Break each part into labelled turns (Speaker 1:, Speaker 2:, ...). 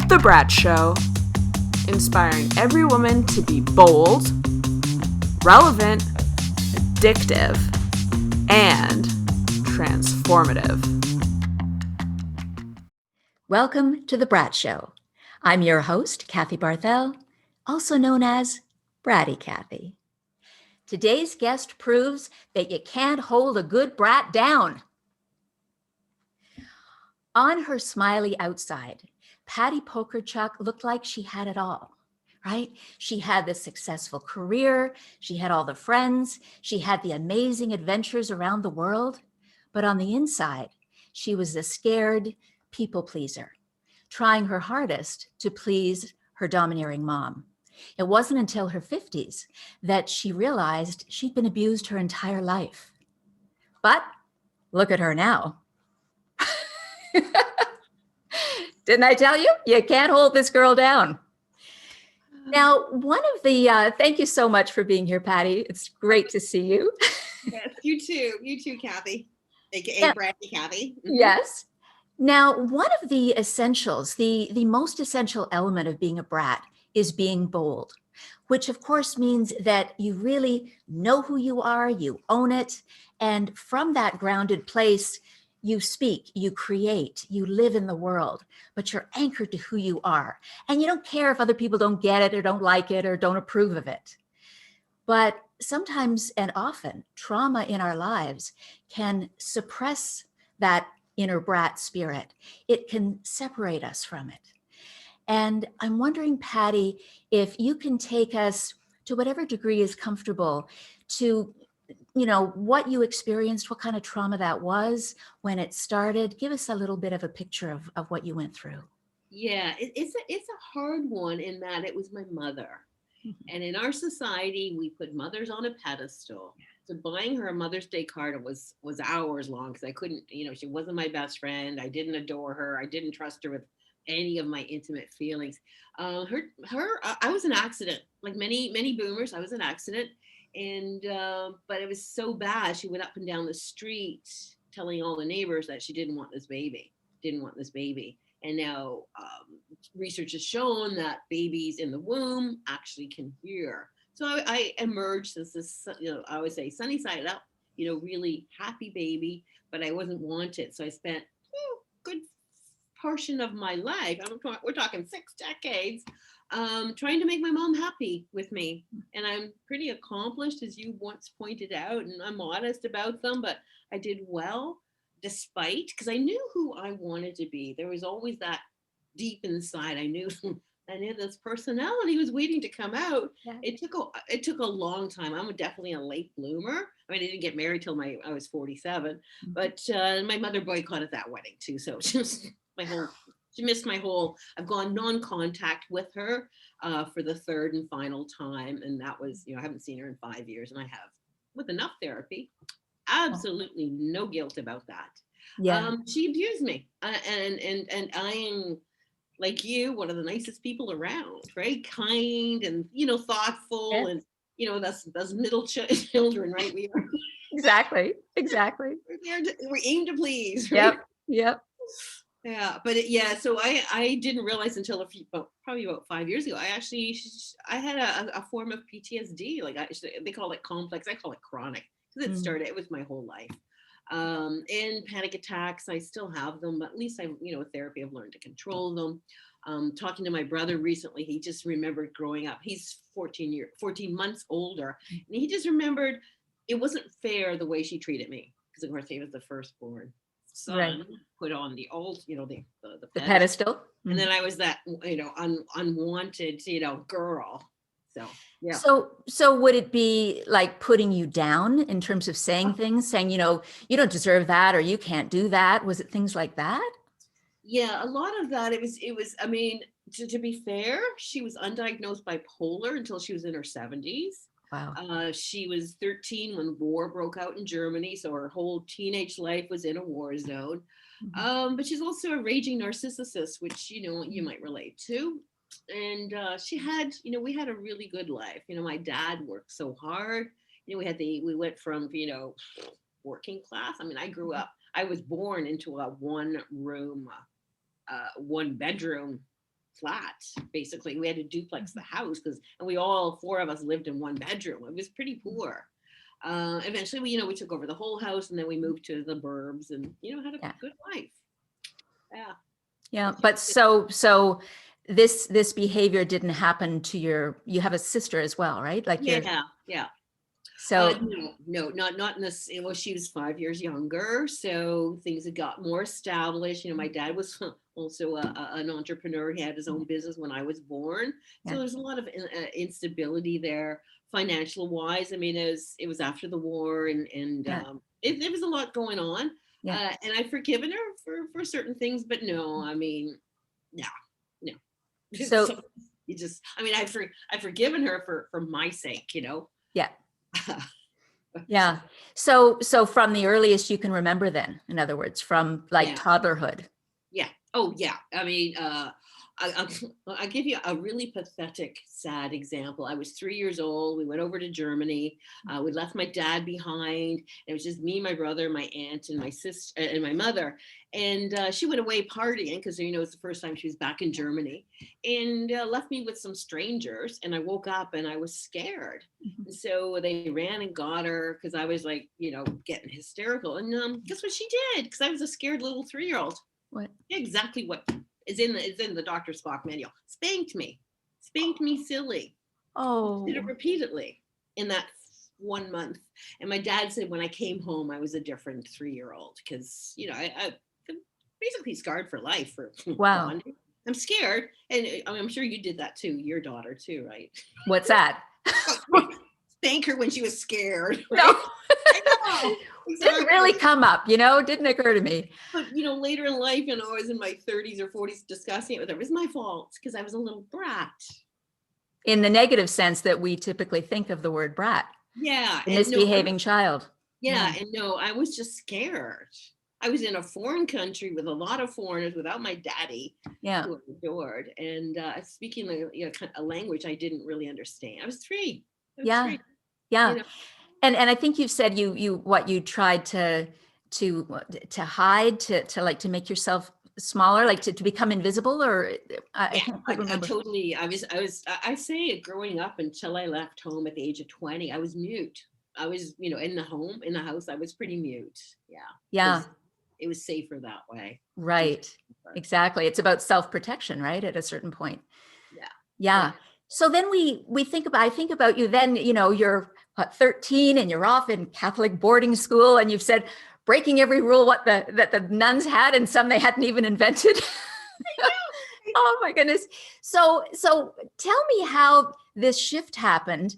Speaker 1: The B.R.A.T Show, inspiring every woman to be bold, relevant, addictive, and transformative.
Speaker 2: Welcome to The B.R.A.T Show. I'm your host, Kathy Barthel, also known as Bratty Kathy. Today's guest proves that you can't hold a good brat down. On her smiley outside, Patti Pokorchak looked like she had it all, right? She had the successful career, she had all the friends, she had the amazing adventures around the world. But on the inside, she was a scared people pleaser, trying her hardest to please her domineering mom. It wasn't until her 50s that she realized she'd been abused her entire life. But look at her now. Didn't I tell you? You can't hold this girl down. Now, thank you so much for being here, Patti. It's great to see you.
Speaker 3: Yes, you too, Kathy, aka Bratty Kathy. Mm-hmm.
Speaker 2: Yes. Now, one of the essentials, the most essential element of being a brat is being bold, which of course means that you really know who you are, you own it, and from that grounded place, you speak, you create, you live in the world, but you're anchored to who you are. And you don't care if other people don't get it or don't like it or don't approve of it. But sometimes and often, trauma in our lives can suppress that inner brat spirit. It can separate us from it. And I'm wondering, Patti, if you can take us to whatever degree is comfortable to what you experienced, what kind of trauma that was, when it started. Give us a little bit of a picture of what you went through.
Speaker 3: Yeah, it's a hard one in that it was my mother. Mm-hmm. And in our society, we put mothers on a pedestal. So buying her a Mother's Day card was hours long because I couldn't, she wasn't my best friend. I didn't adore her. I didn't trust her with any of my intimate feelings. I was an accident. Like many boomers, I was an accident. And but it was so bad. She went up and down the street telling all the neighbors that she didn't want this baby. And now research has shown that babies in the womb actually can hear. So I emerged as this, I always say sunny side up, really happy baby, but I wasn't wanted. So I spent a good portion of my life, we're talking 6 decades, trying to make my mom happy with me. And I'm pretty accomplished, as you once pointed out, and I'm modest about them, but I did well despite, because I knew who I wanted to be. There was always that deep inside. I knew this personality was waiting to come out. Yeah. It took a long time. I'm definitely a late bloomer. I mean, I didn't get married till I was 47, mm-hmm. But my mother boycotted that wedding too. So she missed my whole, I've gone non-contact with her for the third and final time. And that was, I haven't seen her in 5 years, and I have, with enough therapy, absolutely no guilt about that. Yeah. She abused me, and I am, like you, one of the nicest people around, right? Kind and, thoughtful, yeah. And, that's middle children, right? We are.
Speaker 2: Exactly.
Speaker 3: We aim to please, right?
Speaker 2: Yep.
Speaker 3: Yeah, but so I didn't realize until probably about 5 years ago, I had a form of PTSD. Like they call it complex. I call it chronic, because it was my whole life. And panic attacks, I still have them, but at least with therapy, I've learned to control them. Talking to my brother recently, he just remembered growing up. He's 14 months older, and he just remembered it wasn't fair the way she treated me, because of course he was the firstborn son, right, put on the old, the
Speaker 2: pedestal.
Speaker 3: And then I was that, unwanted, girl. So, yeah.
Speaker 2: So would it be like putting you down in terms of saying things, saying, you don't deserve that, or you can't do that? Was it things like that?
Speaker 3: Yeah, a lot of that. It was, I mean, to be fair, she was undiagnosed bipolar until she was in her 70s.
Speaker 2: Wow.
Speaker 3: She was 13 when war broke out in Germany. So her whole teenage life was in a war zone. Mm-hmm. But she's also a raging narcissist, which, you might relate to. And she had, we had a really good life. My dad worked so hard. We went from, working class. I mean, I was born into a one bedroom flat. Basically, we had to duplex the house and we all 4 of us lived in 1 bedroom. It was pretty poor. Eventually, we took over the whole house, and then we moved to the burbs, and had a good life. Yeah.
Speaker 2: Yeah, but so this behavior didn't happen to you have a sister as well, right? Like
Speaker 3: yeah.
Speaker 2: So
Speaker 3: no, not in this. Well, she was 5 years younger, so things had got more established. My dad was also an entrepreneur. He had his own business when I was born, so there's a lot of instability there, financial wise. I mean, it was after the war, and it was a lot going on.
Speaker 2: Yeah.
Speaker 3: And I've forgiven her for certain things, but no, I mean, no.
Speaker 2: So
Speaker 3: you just, I mean, I've forgiven her for my sake,
Speaker 2: Yeah. Yeah. So from the earliest you can remember then, in other words, from like toddlerhood.
Speaker 3: Yeah. Oh, yeah. I mean, I'll give you a really pathetic, sad example. I was 3 years old. We went over to Germany. We left my dad behind. It was just me, my brother, my aunt, and my sister, and my mother. And she went away partying because, it's the first time she was back in Germany, and left me with some strangers. And I woke up and I was scared. And so they ran and got her because I was like, getting hysterical. And guess what she did? Because I was a scared little 3-year-old.
Speaker 2: What?
Speaker 3: Exactly what is in the Dr. Spock manual. Spanked me silly.
Speaker 2: Oh.
Speaker 3: Did it repeatedly in that 1 month. And my dad said when I came home, I was a different 3-year-old because, I basically scarred for life.
Speaker 2: Wow.
Speaker 3: Bonding. I'm scared. And I'm sure you did that too. Your daughter too, right?
Speaker 2: What's that?
Speaker 3: Spank her when she was scared. Right?
Speaker 2: No.
Speaker 3: I know.
Speaker 2: Didn't really come up, didn't occur to me.
Speaker 3: But, later in life, I was in my 30s or 40s discussing it with her. It was my fault because I was a little brat.
Speaker 2: In the negative sense that we typically think of the word brat.
Speaker 3: Yeah.
Speaker 2: A misbehaving child.
Speaker 3: Yeah. And no, I was just scared. I was in a foreign country with a lot of foreigners without my daddy, who I adored, and speaking a language I didn't really understand. I was 3.
Speaker 2: Yeah. And I think you've said you tried to hide, to make yourself smaller, like to become invisible, or I can't quite remember.
Speaker 3: Totally. I say growing up until I left home at the age of 20, I was mute. I was, in the house, I was pretty mute. Yeah.
Speaker 2: Yeah.
Speaker 3: It was safer that way.
Speaker 2: Right. Exactly. It's about self-protection, right? At a certain point.
Speaker 3: Yeah.
Speaker 2: So then I think about you then, you're 13 and you're off in Catholic boarding school, and you've said breaking every rule that the nuns had, and some they hadn't even invented. Oh my goodness. So tell me how this shift happened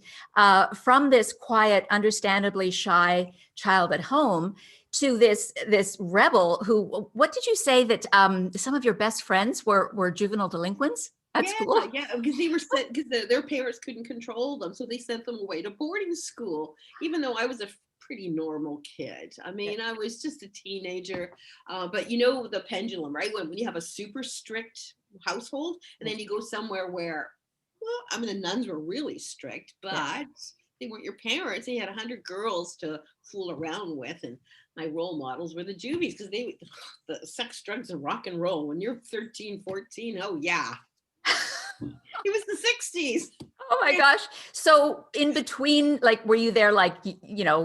Speaker 2: from this quiet, understandably shy child at home to this rebel who, what did you say that some of your best friends were juvenile delinquents at school?
Speaker 3: Yeah, because they were sent because their parents couldn't control them, so they sent them away to boarding school. Even though I was a pretty normal kid, I mean, I was just a teenager. But the pendulum, right? When you have a super strict household, and then you go somewhere where, well, I mean, the nuns were really strict, but they weren't your parents. They had 100 girls to fool around with, and my role models were the juvies because the sex, drugs, and rock and roll. When you're 13, 14, oh yeah. It was the 60s.
Speaker 2: Oh my gosh. So in between, like, were you there, like,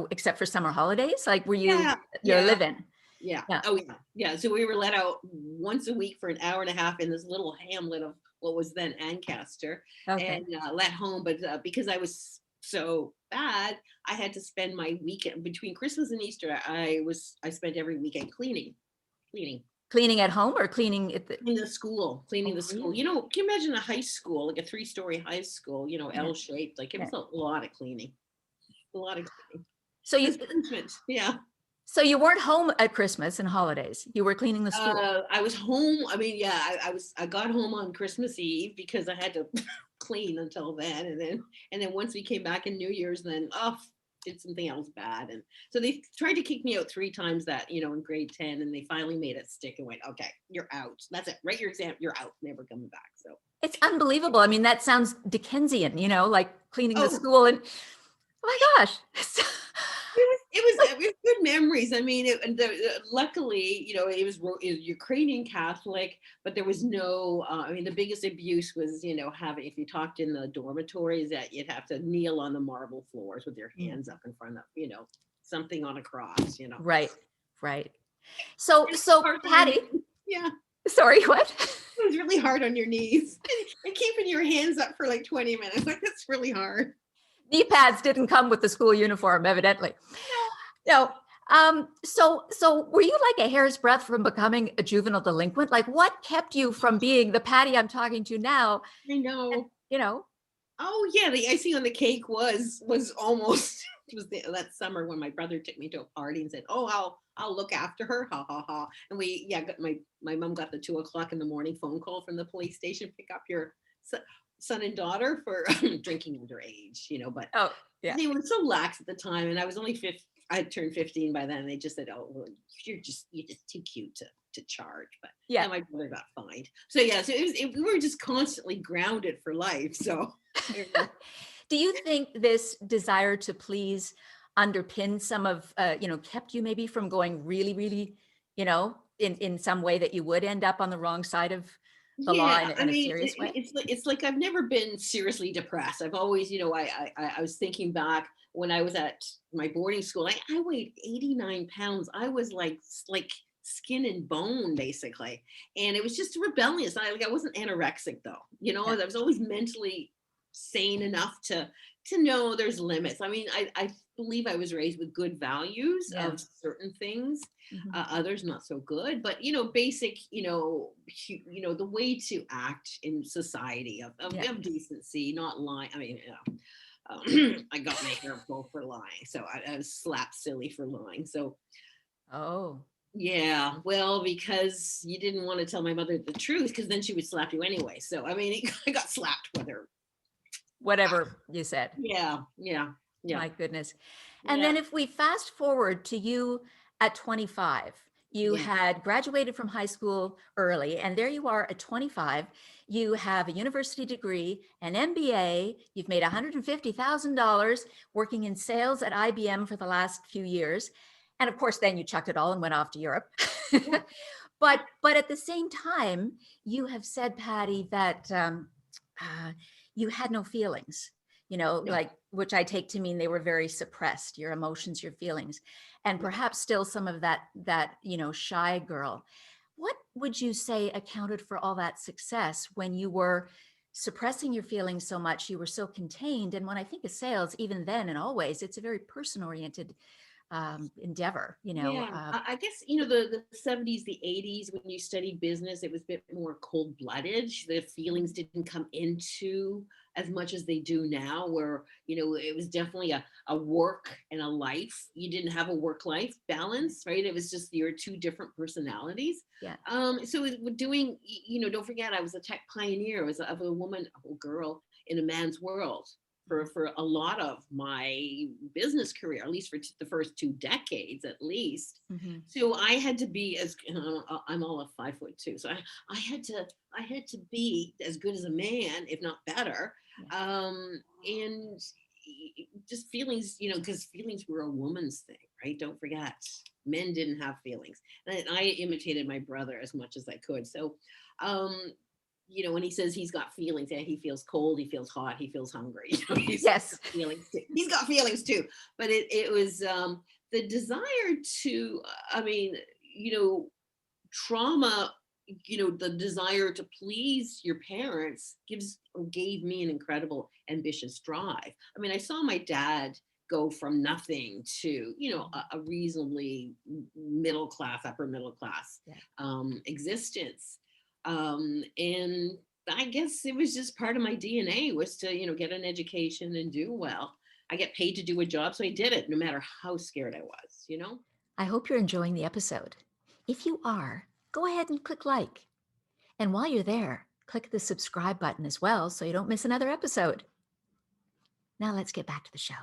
Speaker 2: except for summer holidays? Like, were you, you're living?
Speaker 3: Yeah. Oh yeah. Yeah. So we were let out once a week for an hour and a half in this little hamlet of what was then Ancaster, and let home. But because I was so bad, I had to spend my weekend between Christmas and Easter. I spent every weekend cleaning.
Speaker 2: Cleaning at home or cleaning at
Speaker 3: the school, cleaning the school. Can you imagine a high school, like a 3-story high school, L-shaped, like it was a lot of cleaning. So
Speaker 2: So you weren't home at Christmas and holidays. You were cleaning the school.
Speaker 3: I was home. I mean, I got home on Christmas Eve because I had to clean until then. And then once we came back in New Year's, then did something else bad. And so they tried to kick me out 3 times that, in grade 10, and they finally made it stick and went, okay, you're out. That's it. Write your exam. You're out. Never coming back. So
Speaker 2: it's unbelievable. I mean, that sounds Dickensian, like cleaning the school, and oh my gosh.
Speaker 3: It was good memories. I mean, luckily, it was Ukrainian Catholic, but there was no. I mean, the biggest abuse was, having, if you talked in the dormitories, that you'd have to kneel on the marble floors with your hands up in front of, something on a cross.
Speaker 2: Right, right. So,
Speaker 3: It's
Speaker 2: so
Speaker 3: hard on your
Speaker 2: Patti,
Speaker 3: knees. Yeah,
Speaker 2: sorry, what?
Speaker 3: it was really hard on your knees and keeping your hands up for like 20 minutes. Like, that's really hard.
Speaker 2: Knee pads didn't come with the school uniform, evidently. No. So were you like a hair's breadth from becoming a juvenile delinquent? Like, what kept you from being the Patti I'm talking to now?
Speaker 3: I know.
Speaker 2: And, you know,
Speaker 3: Oh yeah, the icing on the cake was almost it was that summer when my brother took me to a party and said, "Oh, I'll look after her." Ha ha ha. And my mom got the 2 o'clock in the morning phone call from the police station, pick up your son and daughter for drinking underage. But
Speaker 2: oh yeah,
Speaker 3: they were so lax at the time, and I was only 15. I had turned 15 by then. And they just said, "Oh, well, you're just too cute to charge." But
Speaker 2: yeah.
Speaker 3: my brother got fined. So yeah, so we were just constantly grounded for life. So.
Speaker 2: Do you think this desire to please underpin some of, kept you maybe from going really, really, in some way that you would end up on the wrong side of the law
Speaker 3: Yeah, I
Speaker 2: in a
Speaker 3: mean,
Speaker 2: serious way?
Speaker 3: it's like I've never been seriously depressed. I've always, I was thinking back when I was at my boarding school. I weighed 89 pounds. I was like skin and bone basically, and it was just rebellious. I wasn't anorexic though.
Speaker 2: Yeah.
Speaker 3: I was always mentally sane enough to know there's limits. I mean, I believe I was raised with good values
Speaker 2: Yeah.
Speaker 3: of certain things,
Speaker 2: Mhm.
Speaker 3: others not so good, but basic, the way to act in society
Speaker 2: Yeah.
Speaker 3: of decency, not lying. I mean, I got my hair pulled for lying, so I was slapped silly for lying. So
Speaker 2: Oh,
Speaker 3: yeah, well, because you didn't want to tell my mother the truth, because then she would slap you anyway. So I mean, I got slapped whether.
Speaker 2: whatever you said.
Speaker 3: Yeah.
Speaker 2: My goodness. And
Speaker 3: Yeah.
Speaker 2: then if we fast forward to you at 25, you
Speaker 3: Yeah.
Speaker 2: had graduated from high school early, and there you are at 25. You have a university degree, an MBA, you've made $150,000 working in sales at IBM for the last few years. And of course, then you chucked it all and went off to Europe.
Speaker 3: Yeah.
Speaker 2: But at the same time, you have said, Patti, that you had no feelings,
Speaker 3: No.
Speaker 2: like, which I take to mean they were very suppressed, your emotions, your feelings, and perhaps still some of that, shy girl. What would you say accounted for all that success when you were suppressing your feelings so much, you were so contained? And when I think of sales, even then and always, it's a very person oriented endeavor,
Speaker 3: Yeah, I guess the 70s, the 80s, when you studied business, it was a bit more cold-blooded. The feelings didn't come into as much as they do now, where it was definitely a work and a life. You didn't have a work-life balance, right? It was just your two different personalities.
Speaker 2: Yeah.
Speaker 3: So doing, don't forget, I was a tech pioneer. I was a woman, a girl in a man's world for a lot of my business career, at least for the first 2 decades, at least.
Speaker 2: Mhm.
Speaker 3: So I had to be I'm all of 5'2", so I had to be as good as a man, if not better.
Speaker 2: Yeah.
Speaker 3: And just feelings, because feelings were a woman's thing, right? Don't forget, men didn't have feelings, and I imitated my brother as much as I could. So, when he says he's got feelings, yeah, he feels cold, he feels hot, he feels hungry.
Speaker 2: Yes.
Speaker 3: Got feelings too. He's got feelings too. But it was the desire to, trauma, the desire to please your parents gave me an incredible ambitious drive. I mean, I saw my dad go from nothing to a reasonably middle class, upper middle class existence. And I guess it was just part of my DNA was to, get an education and do well. I get paid to do a job, so I did it no matter how scared I was.
Speaker 2: I hope you're enjoying the episode. If you are, go ahead and click like. And while you're there, click the subscribe button as well so you don't miss another episode. Now let's get back to the show.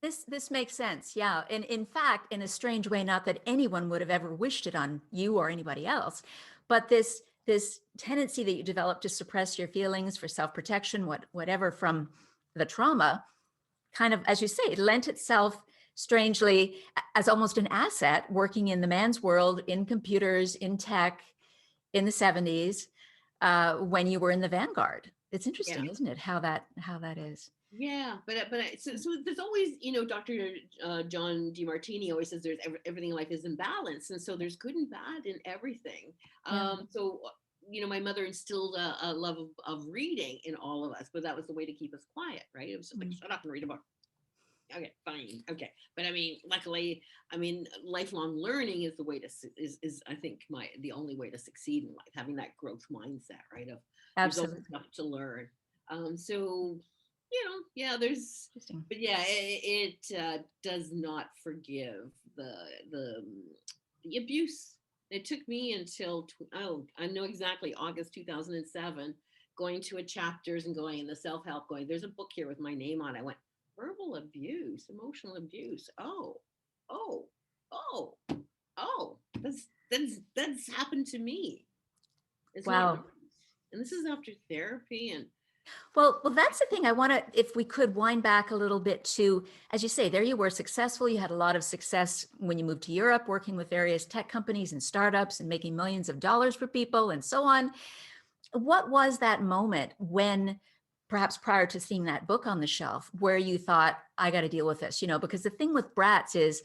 Speaker 2: This makes sense. Yeah. And in fact, in a strange way, not that anyone would have ever wished it on you or anybody else, but this tendency that you develop to suppress your feelings for self-protection, whatever from the trauma, kind of, as you say, lent itself strangely as almost an asset, working in the man's world, in computers, in tech, in the 70s, when you were in the vanguard. It's interesting,
Speaker 3: Yeah.
Speaker 2: isn't it? How that is.
Speaker 3: Yeah, so there's always, Dr. John DeMartini always says there's everything in life is in balance, and so there's good and bad in everything.
Speaker 2: Yeah.
Speaker 3: So my mother instilled a love of reading in all of us, but that was the way to keep us quiet, right? It was like, shut up and read a book. Okay, fine, okay. But I mean, luckily, lifelong learning is the way to is I think the only way to succeed in life, having that growth mindset, right? Of there's always
Speaker 2: Absolutely.
Speaker 3: stuff to learn. So yeah, there's,
Speaker 2: Interesting.
Speaker 3: but yeah, it does not forgive the abuse. It took me until I know exactly, August 2007, going to a chapters and going in the self-help, going, there's a book here with my name on it. I went, verbal abuse, emotional abuse. Oh, oh, oh, oh, that's happened to me. It's not
Speaker 2: Wow.
Speaker 3: nice. And this is after therapy. And
Speaker 2: Well, that's the thing. I want to, if we could wind back a little bit to, as you say, there you were successful. You had a lot of success when you moved to Europe, working with various tech companies and startups and making millions of dollars for people and so on. What was that moment when, perhaps prior to seeing that book on the shelf, where you thought, I got to deal with this? Because the thing with brats is,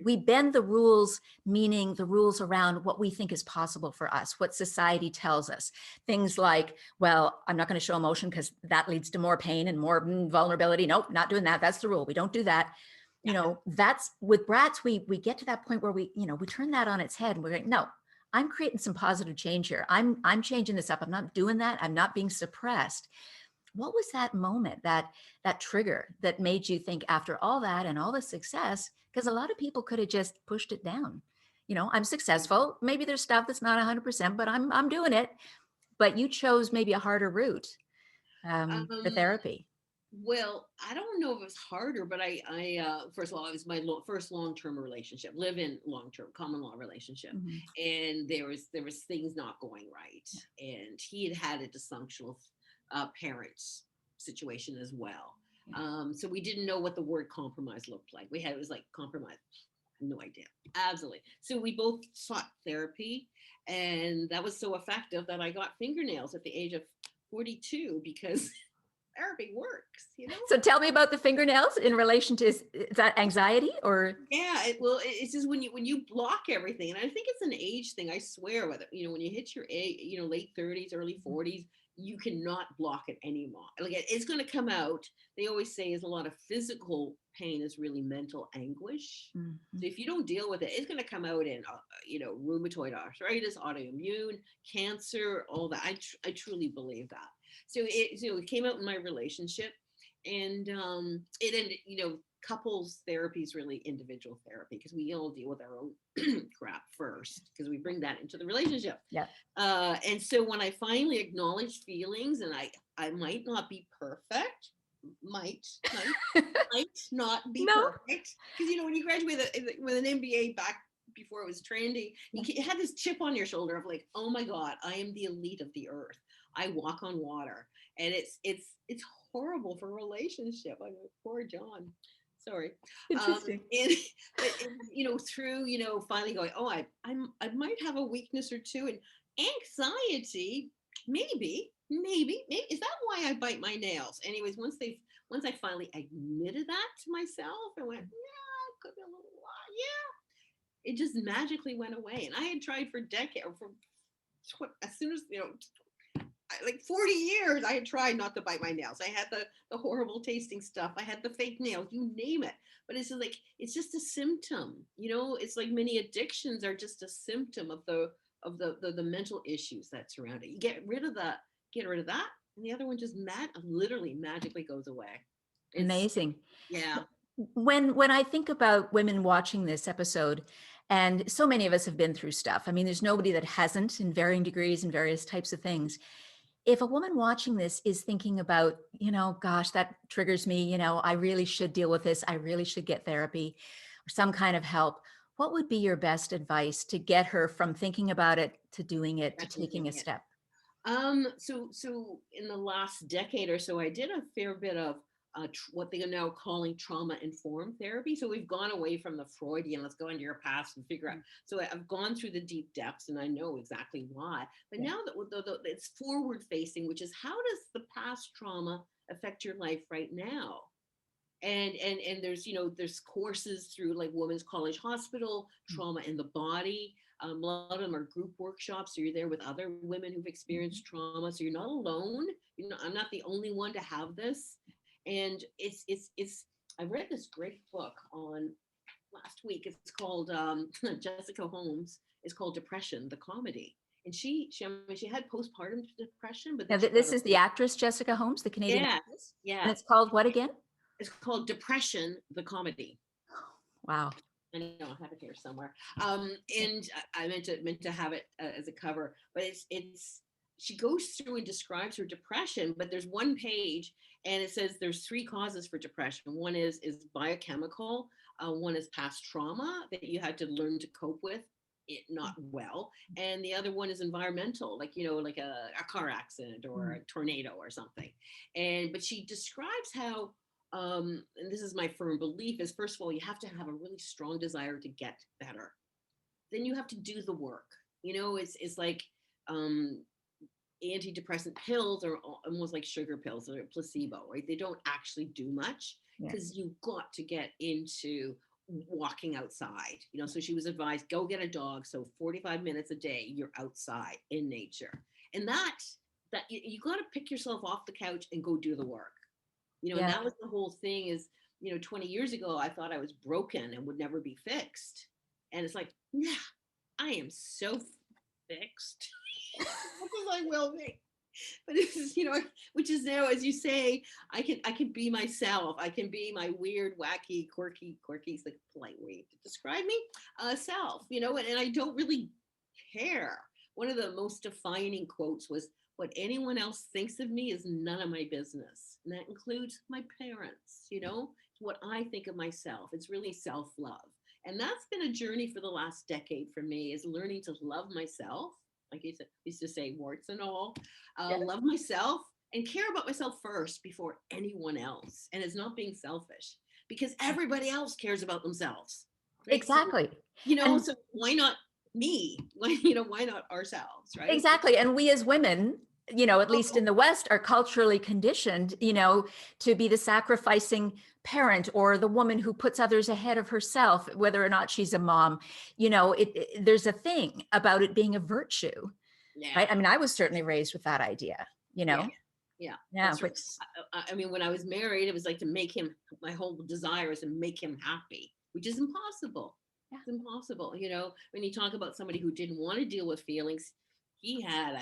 Speaker 2: we bend the rules, meaning the rules around what we think is possible for us, what society tells us. Things like, well, I'm not going to show emotion because that leads to more pain and more vulnerability. Nope, not doing that. That's the rule. We don't do that. That's with brats, we get to that point where we turn that on its head and we're like, no, I'm creating some positive change here. I'm changing this up. I'm not doing that. I'm not being suppressed. What was that moment, that trigger that made you think, after all that and all the success, because a lot of people could have just pushed it down. I'm successful. Maybe there's stuff that's not 100%, but I'm doing it. But you chose maybe a harder route, the therapy.
Speaker 3: Well, I don't know if it was harder, but I first of all, it was my first long-term relationship, live-in long-term common law relationship, and there was things not going right, and he had a dysfunctional parents situation as well. So we didn't know what the word compromise looked like. It was like compromise. No idea. Absolutely. So we both sought therapy, and that was so effective that I got fingernails at the age of 42 because therapy works.
Speaker 2: So tell me about the fingernails in relation to, is that anxiety or?
Speaker 3: Yeah, it's just when you block everything, and I think it's an age thing. I swear, whether when you hit your age, late 30s, early 40s, you cannot block it anymore. Like it's going to come out. They always say is a lot of physical pain is really mental anguish. So if you don't deal with it, it's going to come out in rheumatoid arthritis, autoimmune, cancer, all that. I truly believe that. So it came out in my relationship, and it ended. Couples therapy is really individual therapy because we all deal with our own crap first, because we bring that into the relationship.
Speaker 2: Yeah.
Speaker 3: And so when I finally acknowledged feelings, and I might not be perfect, might not be perfect, because when you graduate with an MBA back before it was trendy, you had this chip on your shoulder of like, oh my God, I am the elite of the earth. I walk on water, and it's horrible for a relationship. I mean, poor John. Sorry.
Speaker 2: Interesting.
Speaker 3: Through finally going, oh, I might have a weakness or two, and anxiety. Maybe is that why I bite my nails? Anyways, once I finally admitted that to myself, I went, yeah, it could be a little lot. Yeah, it just magically went away, and I had tried for decades, as soon as like 40 years, I had tried not to bite my nails. I had the horrible tasting stuff. I had the fake nails, you name it. But it's just a symptom. It's like many addictions are just a symptom of the mental issues that surround it. You get rid of that, and the other one just literally magically goes away.
Speaker 2: Amazing.
Speaker 3: Yeah.
Speaker 2: When I think about women watching this episode, and so many of us have been through stuff. I mean, there's nobody that hasn't, in varying degrees and various types of things. If a woman watching this is thinking about, gosh, that triggers me, I really should deal with this, I really should get therapy or some kind of help, what would be your best advice to get her from thinking about it to doing it, to taking a step?
Speaker 3: So in the last decade or so, I did a fair bit of what they are now calling trauma-informed therapy. So we've gone away from the Freudian, let's go into your past and figure out. So I've gone through the deep depths and I know exactly why. But now that it's forward-facing, which is how does the past trauma affect your life right now? And there's, there's courses through like Women's College Hospital, trauma in the body. A lot of them are group workshops. So you're there with other women who've experienced trauma. So you're not alone. I'm not the only one to have this. And I read this great book on last week. It's called Jessica Holmes. It's called Depression, the Comedy. And she had postpartum depression, but
Speaker 2: now, this is the actress Jessica Holmes, the Canadian actress.
Speaker 3: Yeah.
Speaker 2: And it's called what again?
Speaker 3: It's called Depression, the Comedy.
Speaker 2: Wow.
Speaker 3: I know I have it here somewhere. And I meant to have it as a cover, but it's she goes through and describes her depression, but there's one page and it says there's 3 causes for depression. One is biochemical, one is past trauma that you had to learn to cope with it not well, and the other one is environmental, like like a car accident or a tornado or something. But she describes how and this is my firm belief, is first of all, you have to have a really strong desire to get better. Then you have to do the work. It's like antidepressant pills are almost like sugar pills or placebo, right? They don't actually do much because you've got to get into walking outside. So she was advised, go get a dog. So 45 minutes a day, you're outside in nature. And that you got to pick yourself off the couch and go do the work. And that was the whole thing is, 20 years ago, I thought I was broken and would never be fixed. And it's like, yeah, I am so fixed. As I will be. But it's, which is now, as you say, I can be myself. I can be my weird, wacky, quirky is the polite way to describe me, self, and I don't really care. One of the most defining quotes was, what anyone else thinks of me is none of my business. And that includes my parents, what I think of myself. It's really self-love. And that's been a journey for the last decade for me, is learning to love myself. Like you said, used to say, warts and all, love myself and care about myself first before anyone else. And it's not being selfish because everybody else cares about themselves. Right?
Speaker 2: Exactly.
Speaker 3: So, so why not me? Why not ourselves, right?
Speaker 2: Exactly. And we as women, at least in the West, are culturally conditioned, to be the sacrificing parent or the woman who puts others ahead of herself, whether or not she's a mom. There's a thing about it being a virtue, right? I mean, I was certainly raised with that idea, Yeah.
Speaker 3: Right. I mean, when I was married, it was like to make him, my whole desire is to make him happy, which is impossible. Yeah. It's impossible. When you talk about somebody who didn't want to deal with feelings, he had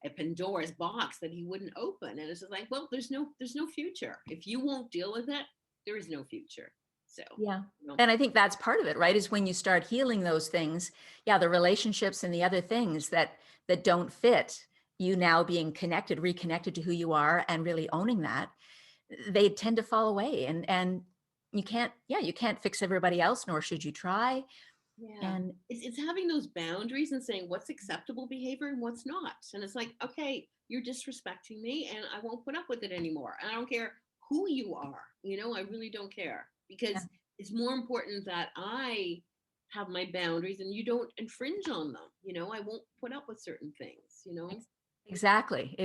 Speaker 3: a Pandora's box that he wouldn't open. And it's just like, well, there's no future. If you won't deal with it, there is no future. So,
Speaker 2: yeah. And I think that's part of it, right? Is when you start healing those things, the relationships and the other things that don't fit you, now being reconnected to who you are and really owning that, they tend to fall away. And you can't fix everybody else, nor should you try.
Speaker 3: Yeah. And it's having those boundaries and saying what's acceptable behavior and what's not. And it's like, okay, you're disrespecting me and I won't put up with it anymore. And I don't care who you are, I really don't care, because it's more important that I have my boundaries and you don't infringe on them. I won't put up with certain things,
Speaker 2: Exactly.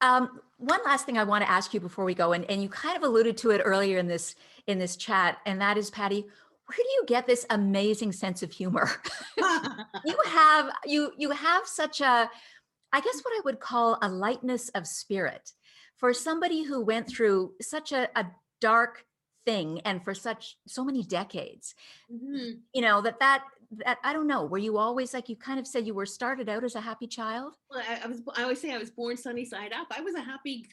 Speaker 2: One last thing I want to ask you before we go, and you kind of alluded to it earlier in this chat, and that is, Patti, where do you get this amazing sense of humor? You have such a, I guess what I would call a lightness of spirit for somebody who went through such a dark thing and for so many decades. Mm-hmm. That I don't know, were you always, like you kind of said, you were started out as a happy child?
Speaker 3: Well, I always say I was born sunny side up. I was a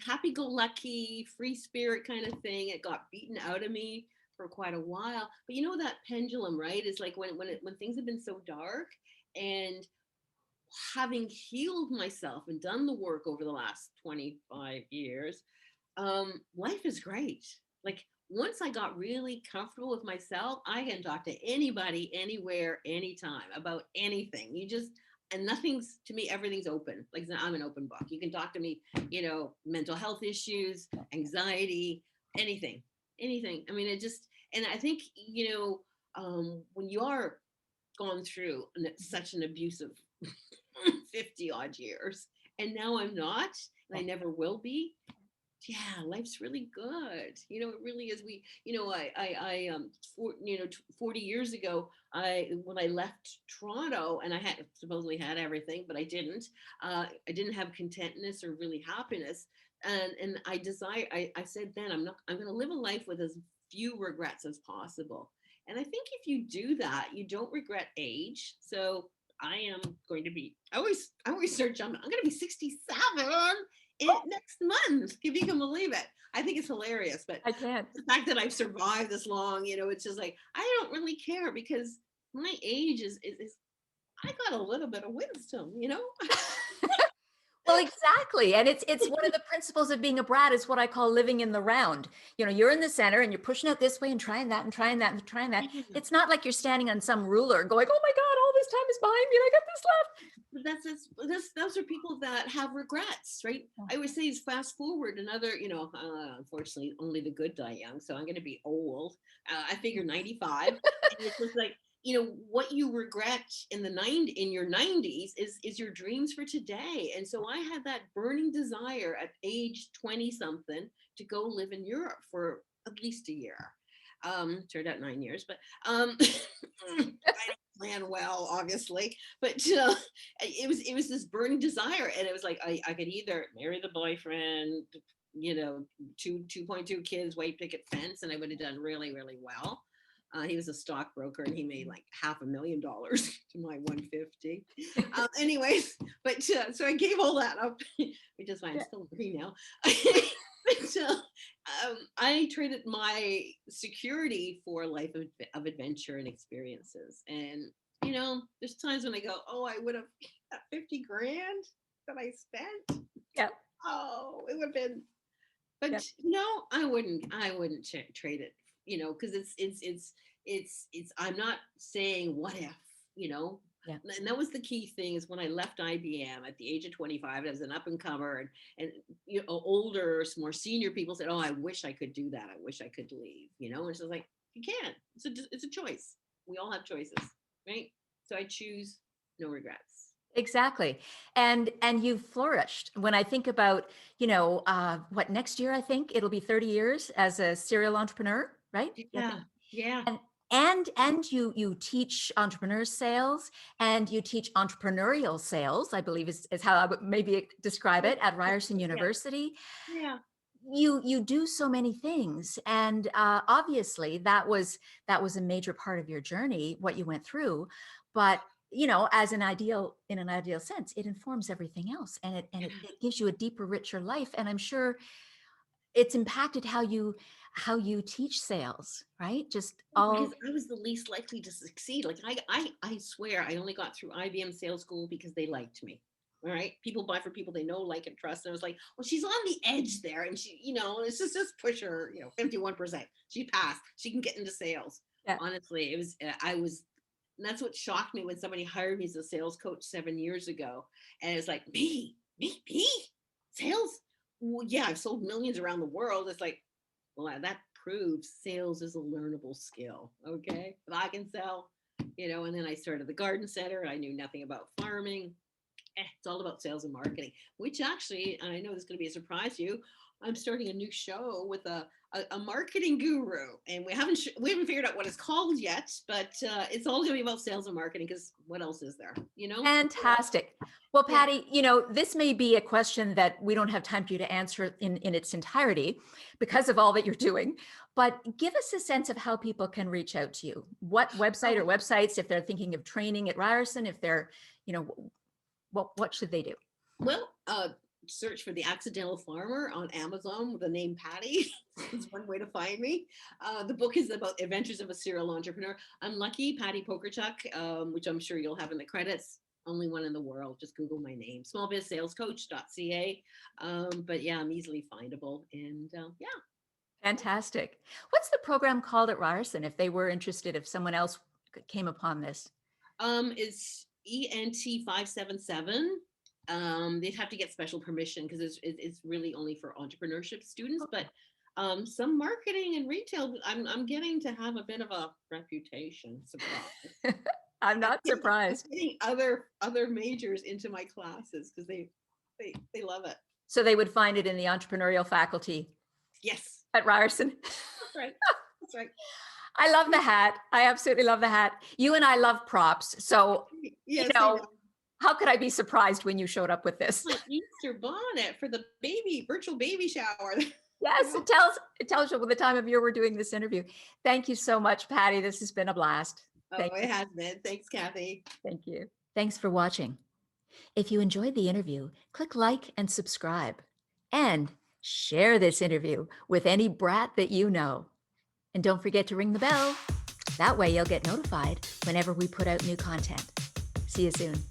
Speaker 3: happy-go-lucky, free spirit kind of thing. It got beaten out of me for quite a while. But that pendulum, right, is like when things have been so dark, and having healed myself and done the work over the last 25 years, life is great. Like once I got really comfortable with myself, I can talk to anybody, anywhere, anytime about anything. and nothing's, to me, everything's open. Like I'm an open book. You can talk to me, mental health issues, anxiety, anything. I mean, it just, and I think, when you are gone through such an abusive 50 odd years, and now I'm not, and I never will be. Yeah, life's really good. It really is. I 40 years ago, when I left Toronto, and I had supposedly had everything, but I didn't. I didn't have contentness or really happiness. And I said then, I'm going to live a life with as few regrets as possible. And I think if you do that, you don't regret age. So I am going to be, I always search, I'm going to be 67 next month, if you can believe it. I think it's hilarious, but
Speaker 2: I can't.
Speaker 3: the fact that I've survived this long, it's just like, I don't really care, because my age is I got a little bit of wisdom.
Speaker 2: Well, exactly. And it's one of the principles of being a brat is what I call living in the round. You're in the center and you're pushing out this way and trying that and trying that and trying that. It's not like you're standing on some ruler going, oh my God, all this time is behind me and I got this left.
Speaker 3: But those are people that have regrets, right? I always say is fast forward another, unfortunately only the good die young. So I'm going to be old. I figure 95. And it's just like, what you regret in your 90s is your dreams for today. And so I had that burning desire at age 20 something to go live in Europe for at least a year. Turned out 9 years, but I don't plan well, obviously, but it was this burning desire. And it was like, I could either marry the boyfriend, 2.2 kids, white picket fence, and I would have done really, really well. He was a stockbroker and he made like $500,000 to my 150. Anyways, but so I gave all that up, which is why I'm still free now. But I traded my security for a life of adventure and experiences. And, there's times when I go, oh, I would have that 50 grand that I spent.
Speaker 2: Yeah.
Speaker 3: Oh, it would have been, but I wouldn't trade it, because it's, I'm not saying what if,
Speaker 2: Yeah.
Speaker 3: And that was the key thing, is when I left IBM at the age of 25, as an up and comer, and older, more senior people said, oh, I wish I could do that. I wish I could leave, and it's just like, you can't, it's a choice. We all have choices, right? So I choose no regrets.
Speaker 2: Exactly. And you've flourished. When I think about, what next year, I think it'll be 30 years as a serial entrepreneur, right?
Speaker 3: Yeah. Yeah.
Speaker 2: And you teach entrepreneur sales and you teach entrepreneurial sales, I believe is how I would maybe describe it, at Ryerson University.
Speaker 3: Yeah.
Speaker 2: You do so many things. And obviously that was a major part of your journey, what you went through. But in an ideal sense, it informs everything else, and it gives you a deeper, richer life. And I'm sure it's impacted how you teach sales, right? Just
Speaker 3: because I was the least likely to succeed. Like I swear I only got through IBM sales school because they liked me. All right. People buy for people they know, like, and trust. And I was like, well, she's on the edge there. And she, it's just push her, 51%. She passed. She can get into sales. Yeah. Honestly, it was, and that's what shocked me when somebody hired me as a sales coach 7 years ago. And it's like, me, sales? Well, yeah, I've sold millions around the world. It's like, well, that proves sales is a learnable skill. Okay. If I can sell, and then I started the garden center. I knew nothing about farming. It's all about sales and marketing, which actually, and I know this is going to be a surprise to you, I'm starting a new show with a marketing guru, and we haven't figured out what it's called yet, but it's all going to be about sales and marketing, because what else is there,
Speaker 2: Fantastic. Well, Patti, this may be a question that we don't have time for you to answer in its entirety because of all that you're doing, but give us a sense of how people can reach out to you. What website or websites, if they're thinking of training at Ryerson, if they're, what should they do?
Speaker 3: Well, search for The Accidental Farmer on Amazon with the name Patti. It's one way to find me. The book is about adventures of a serial entrepreneur. I'm lucky, Patti Pokorchak, which I'm sure you'll have in the credits. Only one in the world. Just Google my name, smallbizsalescoach.ca. But yeah, I'm easily findable. And yeah.
Speaker 2: Fantastic. What's the program called at Ryerson if they were interested, if someone else came upon this?
Speaker 3: ENT 577. They'd have to get special permission because it's really only for entrepreneurship students. But some marketing and retail, I'm getting to have a bit of a reputation. Surprise!
Speaker 2: I'm not surprised.
Speaker 3: I'm getting other majors into my classes because they love it.
Speaker 2: So they would find it in the entrepreneurial faculty.
Speaker 3: Yes,
Speaker 2: at Ryerson.
Speaker 3: That's right. That's right.
Speaker 2: I love the hat. I absolutely love the hat. You and I love props. So,
Speaker 3: yes,
Speaker 2: you know, how could I be surprised when you showed up with this?
Speaker 3: My Easter bonnet for the virtual baby shower.
Speaker 2: Yes, it tells you the time of year we're doing this interview. Thank you so much, Patti. This has been a blast.
Speaker 3: It has been. Thanks, Kathy.
Speaker 2: Thank you. Thanks for watching. If you enjoyed the interview, click like and subscribe. And share this interview with any brat that you know. And don't forget to ring the bell. That way you'll get notified whenever we put out new content. See you soon.